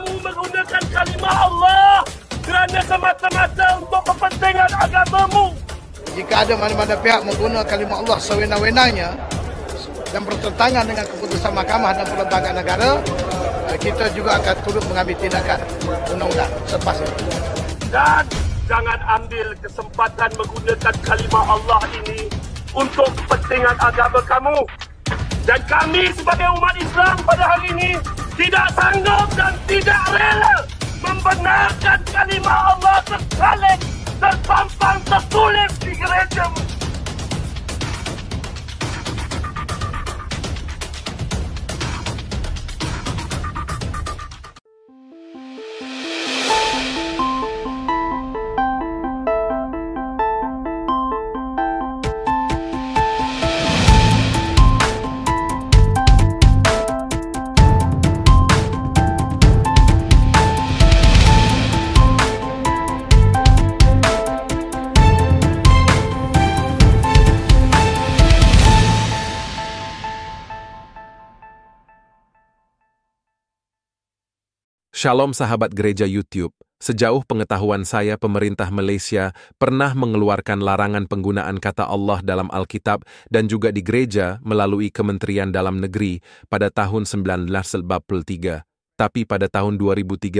kamu menggunakan kalimah Allah kerana semata-mata untuk kepentingan agamamu. Jika ada mana-mana pihak menggunakan kalimah Allah sewenang-wenangnya dan bertentangan dengan keputusan mahkamah dan perlembagaan negara, kita juga akan turut mengambil tindakan undang-undang selepas itu. Dan jangan ambil kesempatan menggunakan kalimah Allah ini untuk kepentingan agama kamu. Dan kami sebagai umat Islam pada hari ini tidak sanggup dan tidak rela membenarkan kalimah Allah tersalib, terpampang, tertulis di gereja. Shalom sahabat gereja YouTube. Sejauh pengetahuan saya, pemerintah Malaysia pernah mengeluarkan larangan penggunaan kata Allah dalam Alkitab dan juga di gereja melalui Kementerian Dalam Negeri pada tahun 1943. Tapi pada tahun 2013,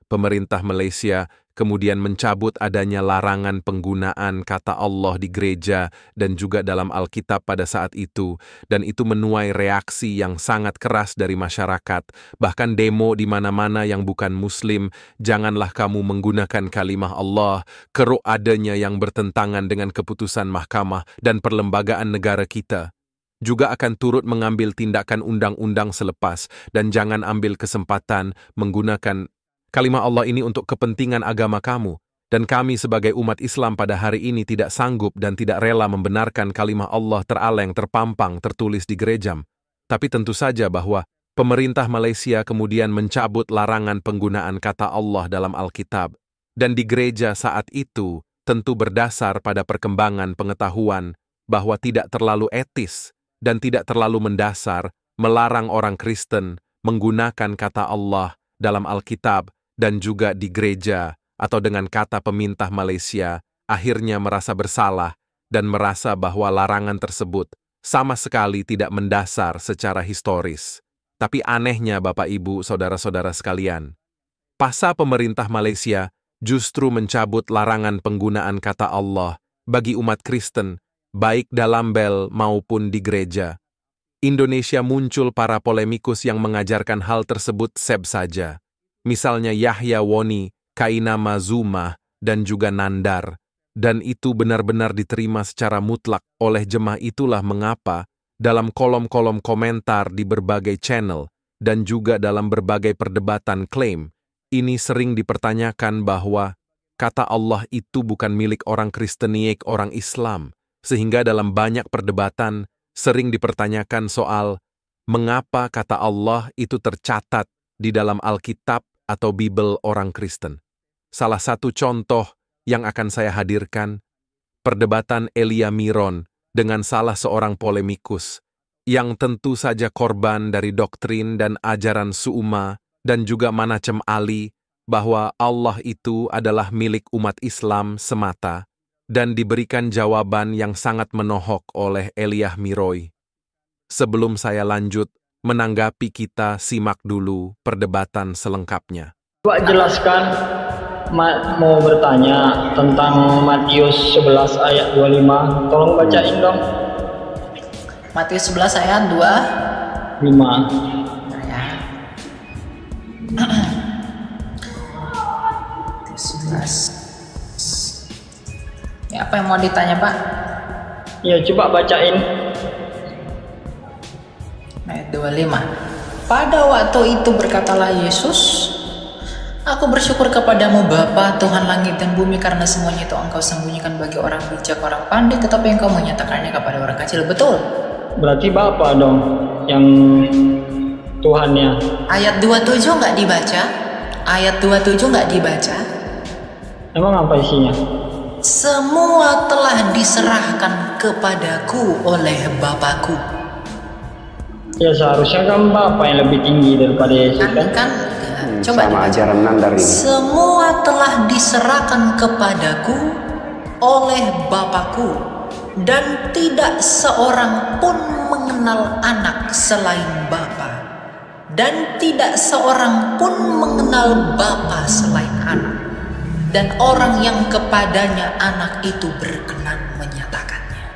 pemerintah Malaysia kemudian mencabut adanya larangan penggunaan kata Allah di gereja dan juga dalam Alkitab pada saat itu, dan itu menuai reaksi yang sangat keras dari masyarakat, bahkan demo di mana-mana yang bukan Muslim. Janganlah kamu menggunakan kalimah Allah, keruk adanya yang bertentangan dengan keputusan mahkamah dan perlembagaan negara kita. Juga akan turut mengambil tindakan undang-undang selepas, dan jangan ambil kesempatan menggunakan kalimah Allah ini untuk kepentingan agama kamu. Dan kami sebagai umat Islam pada hari ini tidak sanggup dan tidak rela membenarkan kalimah Allah teraleng, terpampang, tertulis di gereja. Tapi tentu saja bahwa pemerintah Malaysia kemudian mencabut larangan penggunaan kata Allah dalam Alkitab. Dan di gereja saat itu tentu berdasar pada perkembangan pengetahuan bahwa tidak terlalu etis dan tidak terlalu mendasar melarang orang Kristen menggunakan kata Allah dalam Alkitab dan juga di gereja, atau dengan kata pemerintah Malaysia akhirnya merasa bersalah dan merasa bahwa larangan tersebut sama sekali tidak mendasar secara historis. Tapi anehnya Bapak Ibu, saudara-saudara sekalian, pasca pemerintah Malaysia justru mencabut larangan penggunaan kata Allah bagi umat Kristen, baik dalam bel maupun di gereja. Indonesia muncul para polemikus yang mengajarkan hal tersebut saja. Misalnya Yahya Woni, Kaina Mazumah, dan juga Nandar. Dan itu benar-benar diterima secara mutlak oleh jemaah. Itulah mengapa dalam kolom-kolom komentar di berbagai channel dan juga dalam berbagai perdebatan klaim, ini sering dipertanyakan bahwa kata Allah itu bukan milik orang Kristenik, orang Islam. Sehingga dalam banyak perdebatan sering dipertanyakan soal mengapa kata Allah itu tercatat di dalam Alkitab atau Bible orang Kristen. Salah satu contoh yang akan saya hadirkan, perdebatan Elia Miron dengan salah seorang polemikus, yang tentu saja korban dari doktrin dan ajaran Su'uma dan juga Manacem Ali, bahwa Allah itu adalah milik umat Islam semata, dan diberikan jawaban yang sangat menohok oleh Elia Miroy. Sebelum saya lanjut menanggapi, kita simak dulu perdebatan selengkapnya. Coba jelaskan, mau bertanya tentang Matius 11 ayat 25. Tolong bacain dong. Matius 11 ayat 25. Ya. Matius 11. Ya, apa yang mau ditanya, Pak? Ya, coba bacain. Ayat 25. Pada waktu itu berkatalah Yesus, Aku bersyukur kepadamu Bapa, Tuhan langit dan bumi, karena semuanya itu Engkau sembunyikan bagi orang bijak, orang pandai, tetapi Engkau menyatakannya kepada orang kecil. Betul? Berarti Bapa dong yang Tuhannya. Ayat 27 nggak dibaca? Ayat 27 nggak dibaca? Emang apa isinya? Semua telah diserahkan kepadaku oleh Bapakku. Ya seharusnya kan Bapak yang lebih tinggi daripada Yesus kan? Coba sama dibaca. ajaran Nandar ini. Semua telah diserahkan kepadaku oleh Bapakku, dan tidak seorang pun mengenal anak selain Bapa, dan tidak seorang pun mengenal Bapa selain anak, dan orang yang kepadanya anak itu berkenan menyatakannya.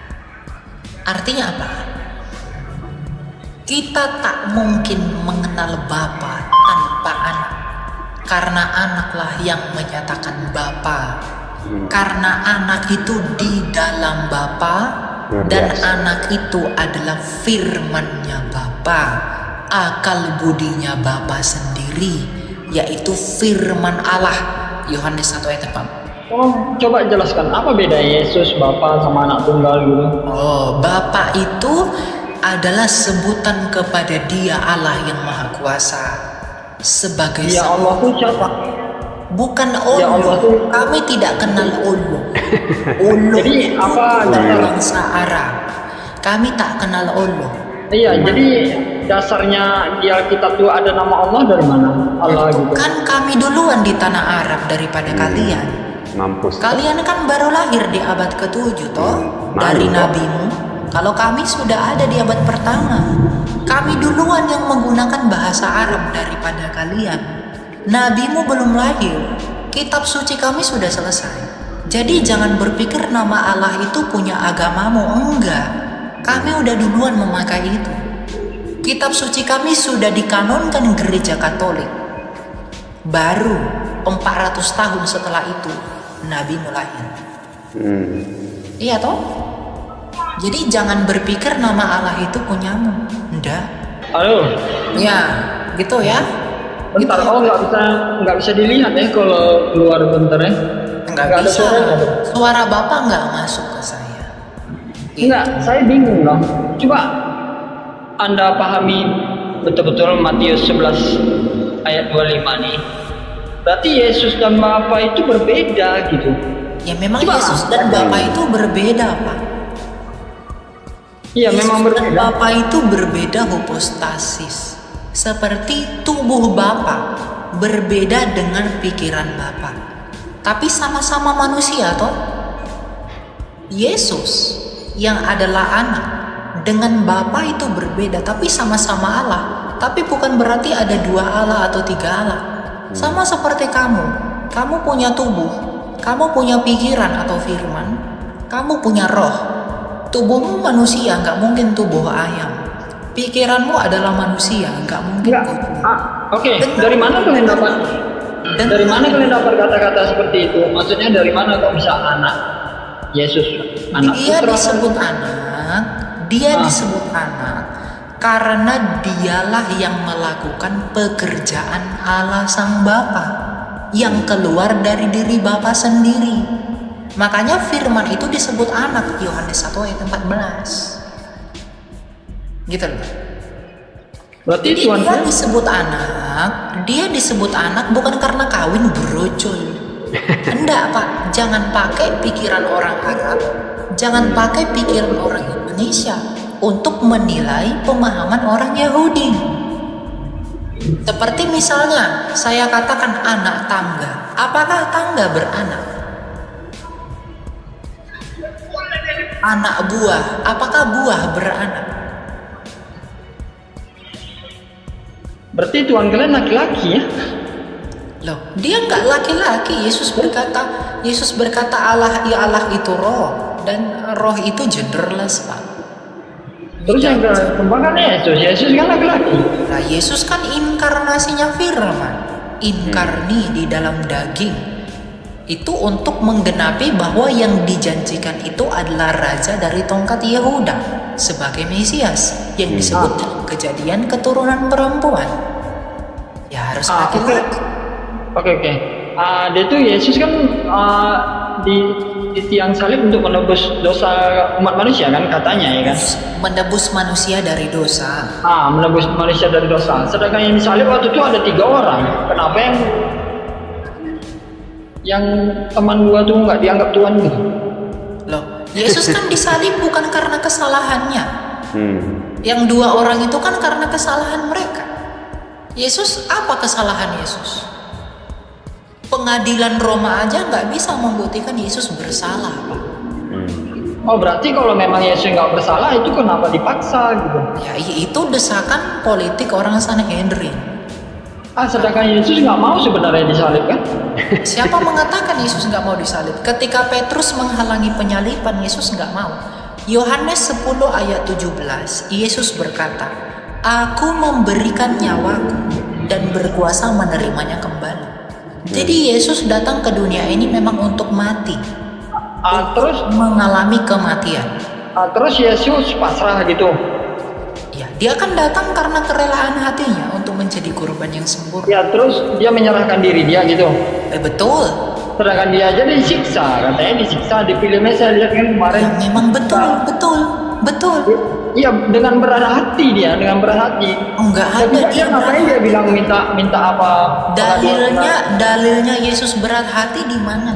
Artinya apa? Kita tak mungkin mengenal Bapa tanpa anak, karena anaklah yang menyatakan Bapa. Karena anak itu di dalam Bapa, dan anak itu adalah firman-Nya Bapa, akal budinya Bapa sendiri, yaitu firman Allah. Yohanes 1 ayat 4. Oh, coba jelaskan apa beda Yesus Bapa sama anak tunggal gitu? Oh, Bapa itu adalah sebutan kepada Dia Allah yang Maha Kuasa sebagai Ya Allah tuh siapa? bukan Ya Allah Allah. tuh. Kami tidak kenal Allah. Allah Jadi itu apa dasar? bangsa Arab. Kami tak kenal Allah. Iya, jadi dasarnya di Alkitab itu ada nama Allah dari mana? Allah gitu. Kan kami duluan di tanah Arab daripada kalian. Mampus. Kalian kan baru lahir di abad ke-7 toh dari Mantap. nabimu. Kalau kami sudah ada di abad pertama. Kami duluan yang menggunakan bahasa Arab daripada kalian. Nabimu belum lahir. Kitab suci kami sudah selesai. Jadi jangan berpikir nama Allah itu punya agamamu. Enggak. Kami udah duluan memakai itu. Kitab suci kami sudah dikanonkan gereja Katolik. Baru 400 tahun setelah itu Nabi lahir. Iya toh? Jadi jangan berpikir nama Allah itu punyamu. Enggak. Halo. Ya, gitu ya. Bentar, Gitu oh ya. nggak bisa dilihat ya kalau keluar bentar ya? Nggak ada bisa. suaranya. Suara Bapak nggak masuk ke saya. Enggak, saya bingung loh. Coba Anda pahami betul-betul Matius 11 ayat 25 nih. Berarti Yesus dan Bapa itu berbeda gitu. Ya memang Coba. Yesus dan Bapa itu berbeda, Pak. Iya, Yesus memang dan berbeda. Bapa itu berbeda hipostasis. Seperti tubuh Bapa berbeda dengan pikiran Bapa. Tapi sama-sama manusia toh. Yesus yang adalah anak dengan Bapa itu berbeda, tapi sama-sama Allah. Tapi bukan berarti ada dua Allah atau tiga Allah. Sama seperti kamu. Kamu punya tubuh, kamu punya pikiran atau firman, kamu punya roh. Tubuhmu manusia, nggak mungkin tubuh ayam. Pikiranmu adalah manusia, nggak mungkin Enggak. kucing. Oke. Dengar. Dari mana kalian dapat? Dengar. Dari mana kalian dapat kata-kata seperti itu? Maksudnya dari mana kok bisa anak? Yesus anak Dia putra? disebut anak, disebut anak karena dialah yang melakukan pekerjaan Allah Sang Bapa yang keluar dari diri Bapa sendiri. Makanya firman itu disebut anak, Yohanes 1 ayat 14. Gitu loh. Berarti Jadi Tuhan dia disebut anak bukan karena kawin brojol. Enggak, Pak. Jangan pakai pikiran orang Arab, jangan pakai pikiran orang Indonesia untuk menilai pemahaman orang Yahudi. Seperti misalnya saya katakan anak tangga. Apakah tangga beranak? Anak buah, apakah buah beranak? berarti Tuhan kalian laki-laki ya? Loh, dia nggak laki-laki. Yesus berkata Allah, ya Allah itu roh, dan roh itu genderless, Pak. Terus yang kembangkan Yesus kan laki-laki. Nah, Yesus kan inkarnasinya firman, inkarni di dalam daging. Itu untuk menggenapi bahwa yang dijanjikan itu adalah raja dari tongkat Yehuda sebagai Mesias yang disebut dalam Kejadian keturunan perempuan. Ya harus laki-laki. Oke. Dia tuh Yesus kan di tiang salib untuk menebus dosa umat manusia kan katanya ya kan? Menebus manusia dari dosa. Menebus manusia dari dosa. Sedangkan yang disalib waktu itu ada 3 orang. Kenapa yang teman gua tuh nggak dianggap Tuhan gitu? Loh, Yesus kan disalib bukan karena kesalahannya. Yang 2 orang itu kan karena kesalahan mereka. Yesus, apa kesalahan Yesus? Pengadilan Roma aja nggak bisa membuktikan Yesus bersalah, Pak. Oh, berarti kalau memang Yesus nggak bersalah, itu kenapa dipaksa gitu? Ya, itu desakan politik orang Sanhedrin. Sedangkan Yesus nggak mau sebenarnya disalib kan? Siapa mengatakan Yesus nggak mau disalib? Ketika Petrus menghalangi penyaliban, Yesus nggak mau. Yohanes 10 ayat 17, Yesus berkata, "Aku memberikan nyawaku dan berkuasa menerimanya kembali." Jadi Yesus datang ke dunia ini memang untuk mati, Terus mengalami kematian. terus Yesus pasrah gitu. Ya, dia akan datang karena kerelaan hatinya untuk menjadi korban yang sempurna. Ya, terus dia menyerahkan diri dia gitu. Betul. Sedangkan dia aja disiksa, katanya disiksa di filmnya saya lihat kan kemarin. Ya, memang betul. Iya, dengan berat hati dia, dengan berat hati. Enggak ada Dia ngapain dia bilang minta apa? Dalilnya Yesus berat hati di mana?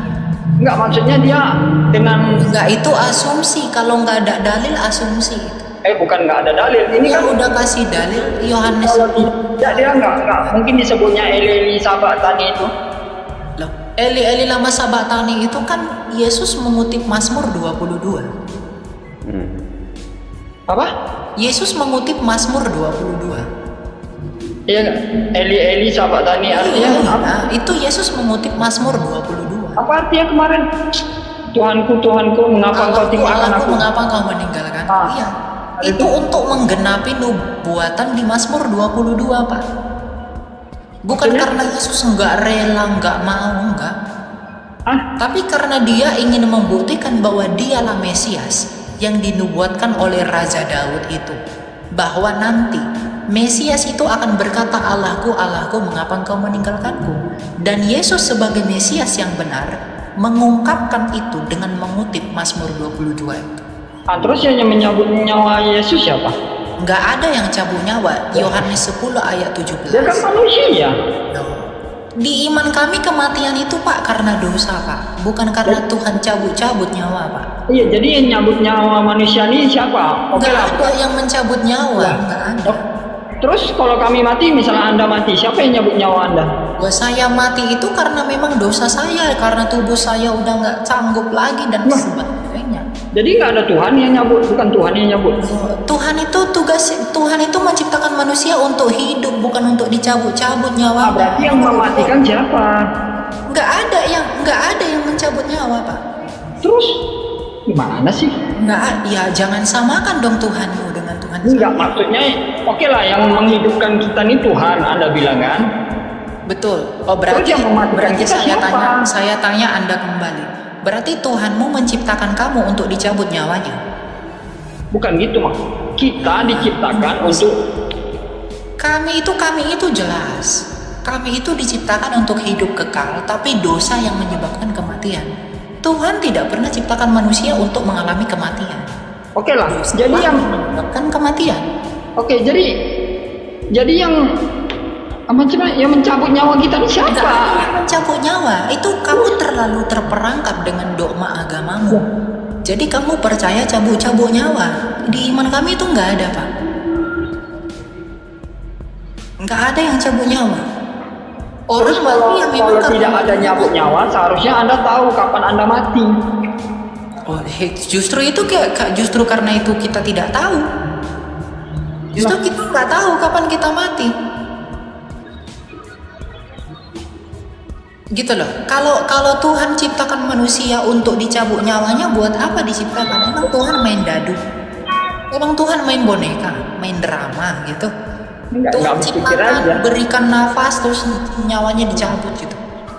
Enggak, maksudnya dia dengan Enggak, itu asumsi. Kalau nggak ada dalil, asumsi itu. bukan nggak ada dalil. Ini Dia kan udah kasih dalil. Yohanes. kalau tidak dia nggak mungkin disebutnya Eli Sabatani itu. Loh, Eli lama sabatani itu kan Yesus mengutip Mazmur 22. Apa? Yesus mengutip Mazmur 22. Iya, Eli Sabatani artinya apa? Nah, itu Yesus mengutip Mazmur 22. Apa artinya kemarin? Tuhanku, mengapa engkau tinggalkan aku? Mengapa engkau meninggalkan? Ah. Iya. Itu untuk menggenapi nubuatan di Mazmur 22, Pak. Bukan Maksudnya? karena Yesus nggak rela, nggak mau, enggak. Tapi karena dia ingin membuktikan bahwa dialah Mesias yang dinubuatkan oleh Raja Daud itu. Bahwa nanti Mesias itu akan berkata, Allahku, mengapa engkau meninggalkanku? Dan Yesus sebagai Mesias yang benar mengungkapkan itu dengan mengutip Mazmur 22 itu. Terus yang menyambut nyawa Yesus siapa? Nggak ada yang cabut nyawa. Yohanes 10 ayat 17. Dia kan manusia. Di iman kami kematian itu, Pak, karena dosa, Pak. Bukan karena Tuhan cabut-cabut nyawa, Pak. Iya, jadi yang nyambut nyawa manusia ini siapa? Nggak ada yang mencabut nyawa. Nggak ada. Terus kalau kami mati, misalnya Anda mati, siapa yang nyambut nyawa Anda? Saya mati itu karena memang dosa saya, karena tubuh saya udah nggak sanggup lagi dan sebagainya. Jadi nggak ada Tuhan yang nyambut, bukan Tuhan yang nyambut. Tuhan itu menciptakan manusia untuk hidup, bukan untuk dicabut-cabut nyawa. Berarti yang mematikan siapa? Nggak ada yang mencabut nyawa, Pak. Terus gimana sih? Ya jangan samakan dong Tuhanmu dengan Tuhan saya. Enggak, maksudnya oke lah, yang menghidupkan kita ini Tuhan, Anda bilang kan? Betul. Oh, berarti kita saya tanya Anda kembali. Berarti Tuhanmu menciptakan kamu untuk dicabut nyawanya? Bukan gitu, Mak. Kita diciptakan untuk Kami itu jelas. Kami itu diciptakan untuk hidup kekal, tapi dosa yang menyebabkan kematian. Tuhan tidak pernah ciptakan manusia untuk mengalami kematian. Oke lah. Dosa Jadi yang menyebabkan kematian. Oke, jadi yang yang mencabut nyawa kita ini siapa? Nggak ada yang mencabut nyawa. Itu kamu terlalu terperangkap dengan dogma agamamu. Jadi kamu percaya cabut-cabut nyawa. Di iman kami itu nggak ada, Pak. Nggak ada yang cabut nyawa. Terus kalau tidak ada nyabut nyawa, seharusnya Anda tahu kapan Anda mati. Justru itu justru karena itu kita tidak tahu. Justru kita nggak tahu kapan kita mati. Gitu loh. Kalau Tuhan ciptakan manusia untuk dicabut nyawanya, buat apa diciptakan? Emang Tuhan main dadu? Emang Tuhan main boneka, main drama gitu? Tuhan ciptakan, berikan nafas terus nyawanya dicabut gitu.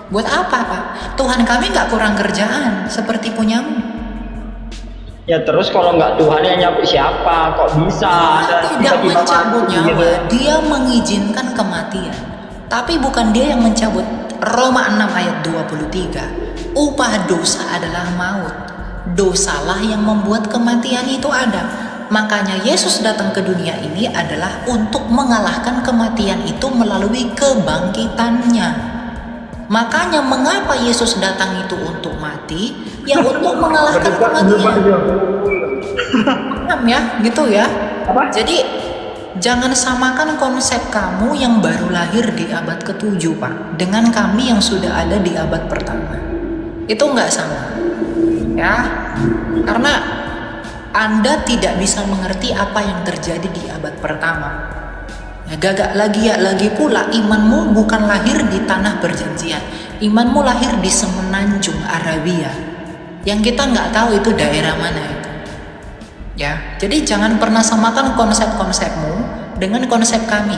Buat apa, Pak? Tuhan kami nggak kurang kerjaan seperti punyamu. Ya terus kalau nggak Tuhan yang nyabut siapa? Kok bisa? Tidak mencabut nyawa, Dia mengizinkan kematian. Tapi bukan Dia yang mencabut. Roma 6 ayat 23. Upah dosa adalah maut. Dosalah yang membuat kematian itu ada. Makanya Yesus datang ke dunia ini adalah untuk mengalahkan kematian itu melalui kebangkitannya. Makanya mengapa Yesus datang itu untuk mati? Ya untuk mengalahkan kematian. Paham ya? Gitu ya. Apa? Jadi Jangan samakan konsep kamu yang baru lahir di abad ke-7, Pak, dengan kami yang sudah ada di abad pertama. Itu nggak sama, ya. Karena Anda tidak bisa mengerti apa yang terjadi di abad pertama. Ya, gagak lagi pula imanmu bukan lahir di tanah perjanjian. Imanmu lahir di semenanjung Arabia, yang kita nggak tahu itu daerah mana itu. Ya, jadi jangan pernah samakan konsep-konsepmu dengan konsep kami.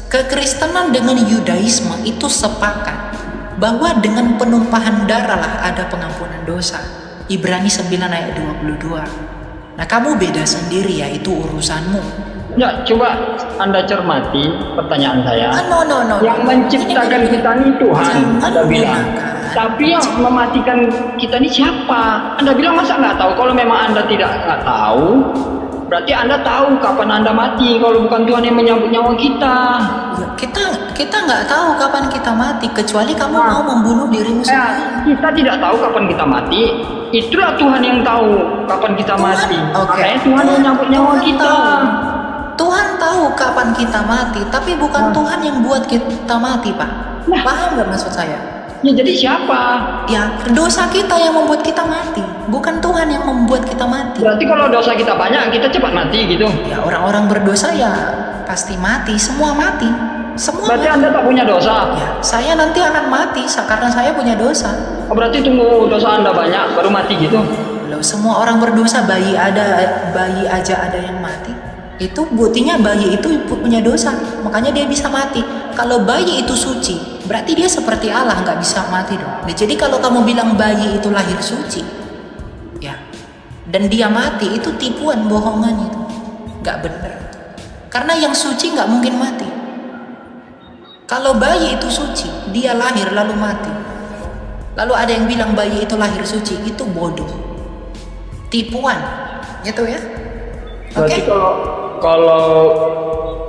Kekristenan dengan Yudaisme itu sepakat bahwa dengan penumpahan darah lah ada pengampunan dosa. Ibrani 9 ayat 22. Nah, kamu beda sendiri ya, itu urusanmu. Ya, coba Anda cermati pertanyaan saya. No. Yang menciptakan kita ini Tuhan, Anda bilang. Tapi yang mematikan kita ini siapa? Anda bilang masa nggak tahu? Kalau memang Anda nggak tahu, berarti Anda tahu kapan Anda mati. Kalau bukan Tuhan yang menyambut nyawa kita. Ya, kita nggak tahu kapan kita mati, kecuali kamu mau membunuh dirimu sendiri. Kita tidak tahu kapan kita mati. Itulah Tuhan yang tahu kapan kita mati. Makanya Tuhan yang menyambut nyawa kita. Tuhan tahu kapan kita mati, tapi bukan Tuhan yang buat kita mati, Pak. Paham nggak maksud saya? Ya, jadi siapa? Ya, dosa kita yang membuat kita mati, bukan Tuhan yang membuat kita mati. Berarti kalau dosa kita banyak, kita cepat mati gitu? Ya, orang-orang berdosa ya pasti mati, semua mati. Semua berarti mati. Anda tak punya dosa? Ya, saya nanti akan mati karena saya punya dosa. Oh, berarti tunggu dosa Anda banyak, baru mati gitu? Loh, semua orang berdosa, bayi aja ada yang mati. Itu buktinya bayi itu punya dosa, makanya dia bisa mati. Kalau bayi itu suci, berarti dia seperti Allah, nggak bisa mati dong. Nah, jadi kalau kamu bilang bayi itu lahir suci, ya, dan dia mati, itu tipuan, bohongan itu, nggak benar. Karena yang suci nggak mungkin mati. Kalau bayi itu suci, dia lahir lalu mati. Lalu ada yang bilang bayi itu lahir suci, itu bodoh, tipuan, gitu ya. Berarti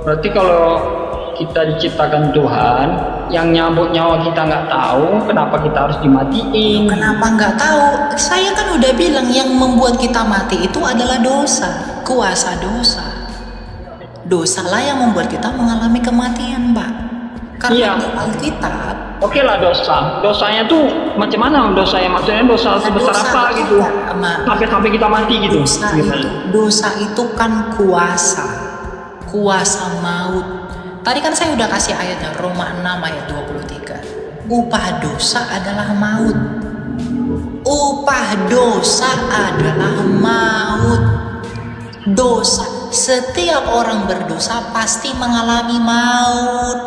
berarti kalau kita diciptakan Tuhan, yang nyambut nyawa kita nggak tahu, kenapa kita harus dimatiin? Kenapa nggak tahu? Saya kan udah bilang yang membuat kita mati itu adalah dosa, kuasa dosa. Dosalah yang membuat kita mengalami kematian, Pak. Karena di Alkitab. Oke lah, dosa. Dosanya tuh macam mana dosanya? Maksudnya dosa sebesar apa gitu? Sampai kita mati gitu. Dosa itu kan kuasa maut. Tadi kan saya udah kasih ayatnya, Roma 6 ayat 23. Upah dosa adalah maut. Upah dosa adalah maut. Dosa, setiap orang berdosa pasti mengalami maut,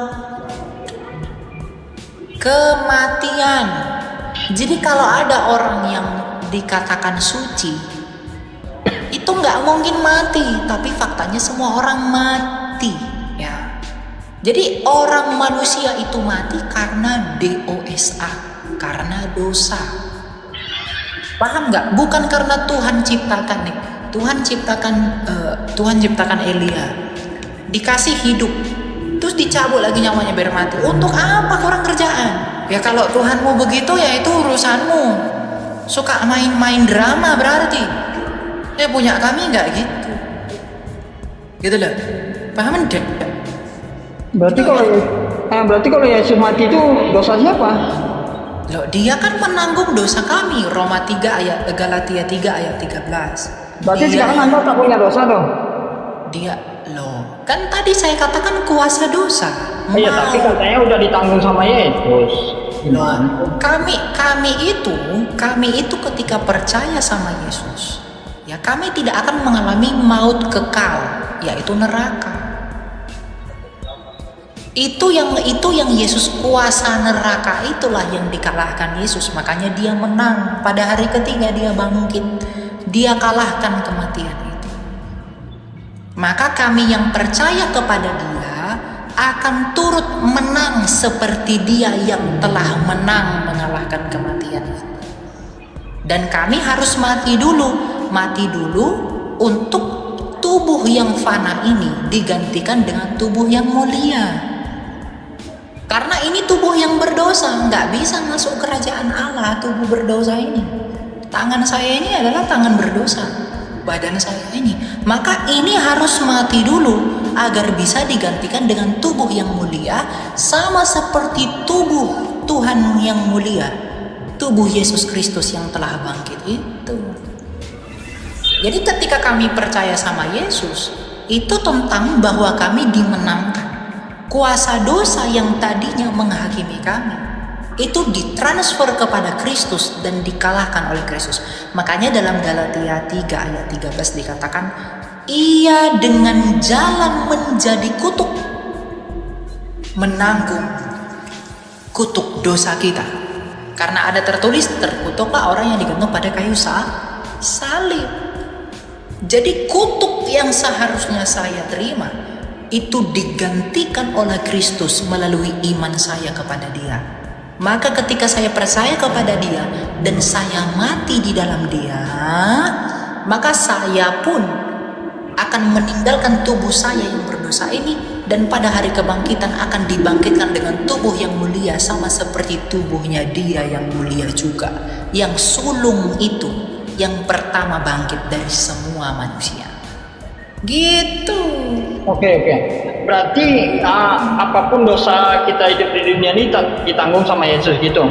kematian. Jadi kalau ada orang yang dikatakan suci, itu nggak mungkin mati, tapi faktanya semua orang mati, ya. Jadi orang manusia itu mati karena dosa, karena dosa. Paham nggak? Bukan karena Tuhan ciptakan nih. Tuhan ciptakan Elia, dikasih hidup, terus dicabut lagi nyawanya biar mati. Untuk apa kurang kerjaan? Ya kalau Tuhanmu begitu ya itu urusanmu. Suka main-main drama berarti. Ya punya kami nggak gitu. Gitu loh. Paham enggak? Berarti kalau Yesus mati itu dosa siapa? Loh, dia kan menanggung dosa kami. Galatia 3 ayat 13. Berarti sekarang Anda tak punya dosa dong? Kan tadi saya katakan kuasa dosa. Iya, tapi katanya udah ditanggung sama Yesus. Kami itu ketika percaya sama Yesus, ya kami tidak akan mengalami maut kekal, yaitu neraka. Itu yang Yesus, kuasa neraka itulah yang dikalahkan Yesus, makanya dia menang. Pada hari ketiga dia bangkit, dia kalahkan kematian itu. Maka kami yang percaya kepada dia akan turut menang seperti dia yang telah menang mengalahkan kematian itu. Dan kami harus mati dulu untuk tubuh yang fana ini digantikan dengan tubuh yang mulia. Karena ini tubuh yang berdosa, nggak bisa masuk kerajaan Allah tubuh berdosa ini. Tangan saya ini adalah tangan berdosa, badan saya ini. Maka ini harus mati dulu. agar bisa digantikan dengan tubuh yang mulia, sama seperti tubuh Tuhan yang mulia, tubuh Yesus Kristus yang telah bangkit itu. Jadi ketika kami percaya sama Yesus, itu tentang bahwa kami dimenangkan. Kuasa dosa yang tadinya menghakimi kami, itu ditransfer kepada Kristus dan dikalahkan oleh Kristus. Makanya dalam Galatia 3 ayat 13 dikatakan, ia dengan jalan menjadi kutuk, menanggung kutuk dosa kita. Karena ada tertulis, terkutuklah orang yang digantung pada kayu salib. Jadi kutuk yang seharusnya saya terima, itu digantikan oleh Kristus melalui iman saya kepada Dia. Maka ketika saya percaya kepada Dia dan saya mati di dalam Dia, maka saya pun akan meninggalkan tubuh saya yang berdosa ini, dan pada hari kebangkitan akan dibangkitkan dengan tubuh yang mulia, sama seperti tubuhnya Dia yang mulia juga, yang sulung itu, yang pertama bangkit dari semua manusia. Gitu. Oke. Berarti apapun dosa kita hidup di dunia ini ditanggung sama Yesus gitu.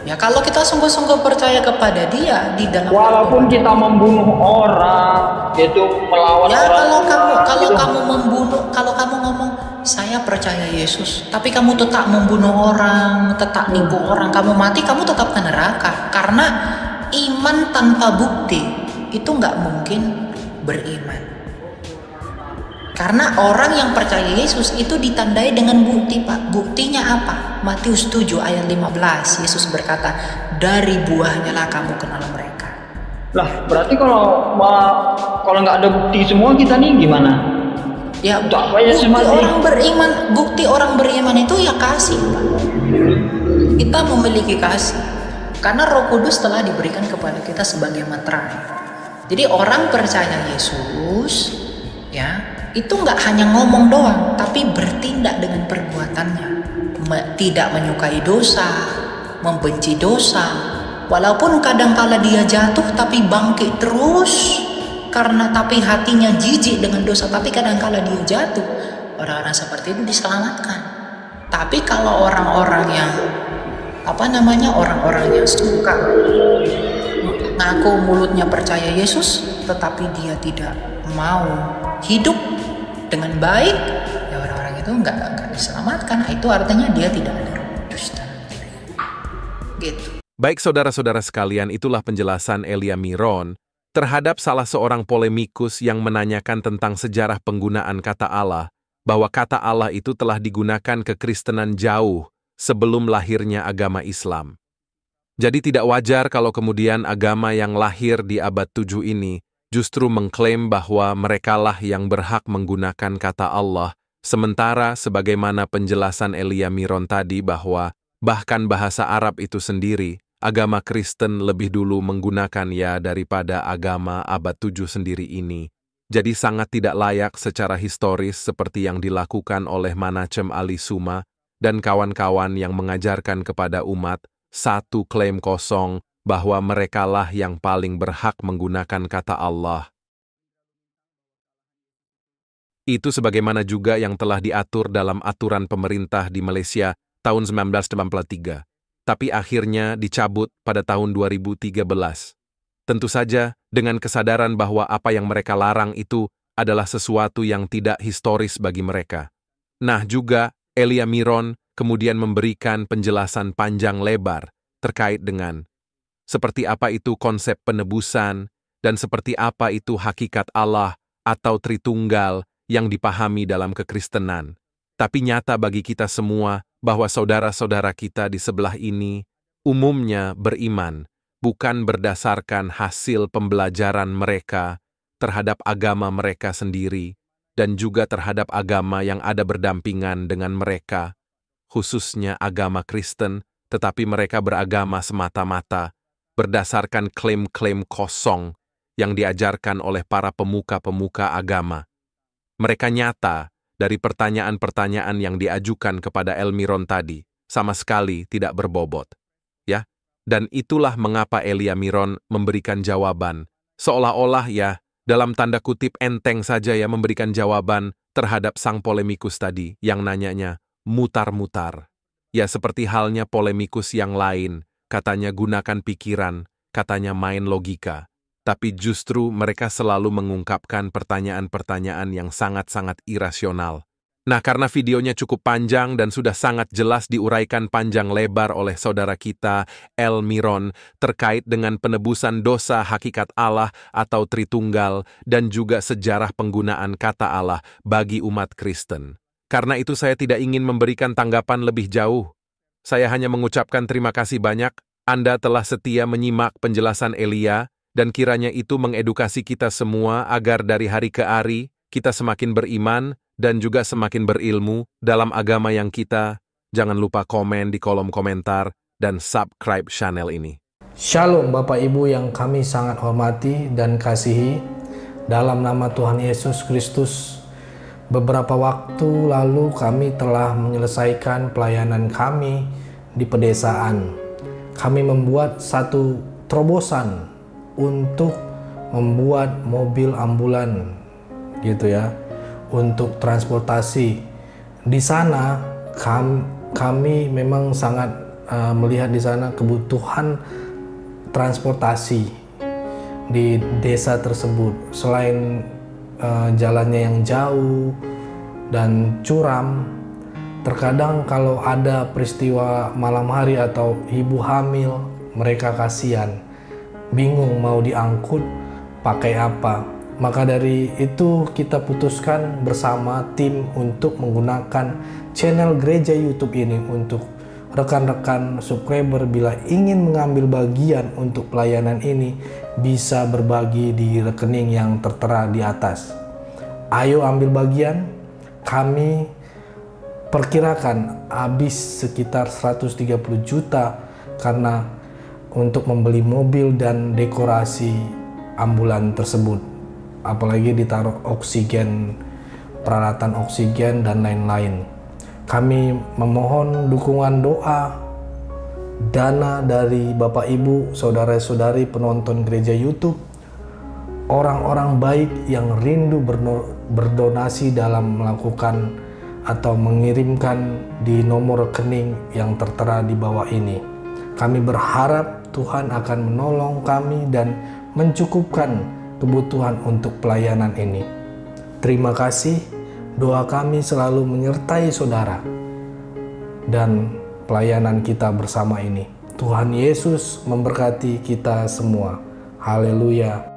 Ya kalau kita sungguh-sungguh percaya kepada Dia di dalam, walaupun kita membunuh orang, gitu, melawan ya, orang. Kalau kamu membunuh, kalau kamu ngomong saya percaya Yesus, tapi kamu tetap membunuh orang, tetap nipu orang, kamu mati, kamu tetap ke neraka. Karena iman tanpa bukti itu nggak mungkin beriman. Karena orang yang percaya Yesus itu ditandai dengan bukti, Pak. Buktinya apa? Matius 7 ayat 15. Yesus berkata, dari buahnya lah kamu kenal mereka. Lah, berarti kalau nggak ada bukti semua, kita nih gimana? Ya, bukti orang beriman itu ya kasih, Pak. Kita memiliki kasih. Karena Roh Kudus telah diberikan kepada kita sebagai materai. Jadi orang percaya Yesus, ya, itu nggak hanya ngomong doang, tapi bertindak dengan perbuatannya. Tidak menyukai dosa, membenci dosa. Walaupun kadangkala dia jatuh, tapi bangkit terus. Tapi hatinya jijik dengan dosa, tapi kadangkala dia jatuh. Orang-orang seperti itu diselamatkan. Tapi kalau orang-orang yang orang-orang yang suka ngaku mulutnya percaya Yesus, tetapi dia tidak mau hidup dengan baik, ya orang-orang itu nggak diselamatkan. Itu artinya dia tidak ada Roh Kudus dalam diri. Gitu. Baik saudara-saudara sekalian, itulah penjelasan Elia Miron terhadap salah seorang polemikus yang menanyakan tentang sejarah penggunaan kata Allah, bahwa kata Allah itu telah digunakan kekristenan jauh sebelum lahirnya agama Islam. Jadi tidak wajar kalau kemudian agama yang lahir di abad 7 ini justru mengklaim bahwa merekalah yang berhak menggunakan kata Allah, sementara sebagaimana penjelasan Elia Miron tadi bahwa bahkan bahasa Arab itu sendiri, agama Kristen lebih dulu menggunakan daripada agama abad 7 sendiri ini. Jadi sangat tidak layak secara historis seperti yang dilakukan oleh Menachem Ali Suma dan kawan-kawan yang mengajarkan kepada umat satu klaim kosong bahwa merekalah yang paling berhak menggunakan kata Allah. Itu sebagaimana juga yang telah diatur dalam aturan pemerintah di Malaysia tahun 1993, tapi akhirnya dicabut pada tahun 2013. Tentu saja dengan kesadaran bahwa apa yang mereka larang itu adalah sesuatu yang tidak historis bagi mereka. Nah juga, Elia Miron kemudian memberikan penjelasan panjang lebar terkait dengan seperti apa itu konsep penebusan, dan seperti apa itu hakikat Allah atau Tritunggal yang dipahami dalam kekristenan. Tapi nyata bagi kita semua bahwa saudara-saudara kita di sebelah ini umumnya beriman, bukan berdasarkan hasil pembelajaran mereka terhadap agama mereka sendiri, dan juga terhadap agama yang ada berdampingan dengan mereka, khususnya agama Kristen, tetapi mereka beragama semata-mata berdasarkan klaim-klaim kosong yang diajarkan oleh para pemuka-pemuka agama. Mereka nyata dari pertanyaan-pertanyaan yang diajukan kepada Elmiron tadi, sama sekali tidak berbobot. Ya, dan itulah mengapa Elia Miron memberikan jawaban, seolah-olah dalam tanda kutip enteng saja ya memberikan jawaban terhadap sang polemikus tadi yang nanyanya mutar-mutar. Ya seperti halnya polemikus yang lain, katanya gunakan pikiran, katanya main logika. Tapi justru mereka selalu mengungkapkan pertanyaan-pertanyaan yang sangat-sangat irasional. Nah, karena videonya cukup panjang dan sudah sangat jelas diuraikan panjang lebar oleh saudara kita, El Miron, terkait dengan penebusan dosa hakikat Allah atau Tritunggal dan juga sejarah penggunaan kata Allah bagi umat Kristen. Karena itu saya tidak ingin memberikan tanggapan lebih jauh. Saya hanya mengucapkan terima kasih banyak, Anda telah setia menyimak penjelasan Elia, dan kiranya itu mengedukasi kita semua agar dari hari ke hari kita semakin beriman dan juga semakin berilmu dalam agama yang kita. Jangan lupa komen di kolom komentar dan subscribe channel ini. Shalom Bapak Ibu yang kami sangat hormati dan kasihi, dalam nama Tuhan Yesus Kristus. Beberapa waktu lalu kami telah menyelesaikan pelayanan kami di pedesaan. Kami membuat satu terobosan untuk membuat mobil ambulan gitu ya, untuk transportasi. Di sana kami memang sangat melihat di sana kebutuhan transportasi di desa tersebut. Selain jalannya yang jauh dan curam, terkadang kalau ada peristiwa malam hari atau ibu hamil, mereka kasihan, bingung mau diangkut pakai apa. Maka dari itu kita putuskan bersama tim untuk menggunakan channel Gereja YouTube ini untuk rekan-rekan subscriber bila ingin mengambil bagian untuk pelayanan ini bisa berbagi di rekening yang tertera di atas. Ayo ambil bagian. Kami perkirakan habis sekitar 130 juta karena untuk membeli mobil dan dekorasi ambulan tersebut. Apalagi ditaruh oksigen, peralatan oksigen dan lain-lain. Kami memohon dukungan doa, dana dari Bapak Ibu, saudara-saudari penonton Gereja YouTube, orang-orang baik yang rindu berdonasi dalam melakukan atau mengirimkan di nomor rekening yang tertera di bawah ini. Kami berharap Tuhan akan menolong kami dan mencukupkan kebutuhan untuk pelayanan ini. Terima kasih, doa kami selalu menyertai saudara dan pelayanan kita bersama ini. Tuhan Yesus memberkati kita semua. Haleluya.